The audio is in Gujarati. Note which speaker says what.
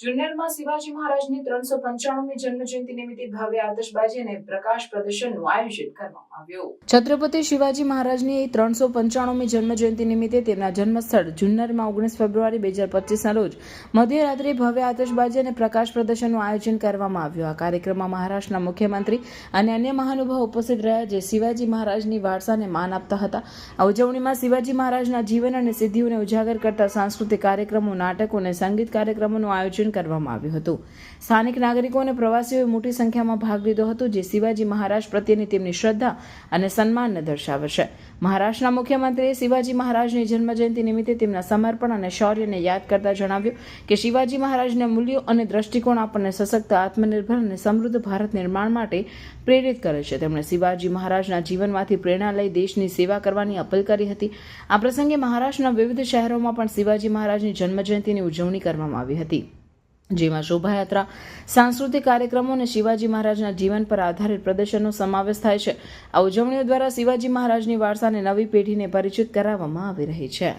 Speaker 1: જુન્નરમાં શિવાજી મહારાજની 395મી જન્મજયંતિ નિમિત્તે ભવ્ય આતશબાજી અને પ્રકાશ પ્રદર્શનનું આયોજન કરવામાં આવ્યું. છત્રપતિ શિવાજી મહારાજની 395મી જન્મજયંતિ નિમિત્તે તેમના જન્મસ્થળ જુન્નરમાં 19 ફેબ્રુઆરી 2025ના રોજ મધ્યરાત્રે ભવ્ય આતશબાજી અને પ્રકાશ પ્રદર્શનનું આયોજન કરવામાં આવ્યું. આ કાર્યક્રમમાં મહારાષ્ટ્રના મુખ્યમંત્રી અને અન્ય મહાનુભાવો ઉપસ્થિત રહ્યા, જે શિવાજી મહારાજની વારસાને માન આપતા હતા. આ ઉજવણીમાં શિવાજી મહારાજના જીવન અને સિદ્ધિઓને ઉજાગર કરતા સાંસ્કૃતિક કાર્યક્રમો, નાટકો અને સંગીત કાર્યક્રમોનું આયોજન કરવામાં આવ્યું હતું. સ્થાનિક નાગરિકો અને પ્રવાસીઓએ મોટી સંખ્યામાં ભાગ લીધો હતો, જે શિવાજી મહારાજ પ્રત્યેની તેમની શ્રદ્ધા અને સન્માનને દર્શાવે છે. મહારાષ્ટ્રના મુખ્યમંત્રીએ શિવાજી મહારાજની જન્મજયંતિ નિમિત્તે તેમના સમર્પણ અને શૌર્યને યાદ કરતા જણાવ્યું કે શિવાજી મહારાજના મૂલ્યો અને દ્રષ્ટિકોણ આપણને સશક્ત, આત્મનિર્ભર અને સમૃદ્ધ ભારત નિર્માણ માટે પ્રેરિત કરે છે. તેમણે શિવાજી મહારાજના જીવનમાંથી પ્રેરણા લઈ દેશની સેવા કરવાની અપીલ કરી હતી. આ પ્રસંગે મહારાષ્ટ્રના વિવિધ શહેરોમાં પણ શિવાજી મહારાજની જન્મજયંતિની ઉજવણી કરવામાં આવી હતી, જેમાં શોભાયાત્રા, સાંસ્કૃતિક કાર્યક્રમો અને શિવાજી મહારાજના જીવન પર આધારિત પ્રદર્શનનો સમાવેશ થાય છે. આ ઉજવણીઓ દ્વારા શિવાજી મહારાજની વારસાને નવી પેઢીને પરિચિત કરાવવામાં આવી રહી છે.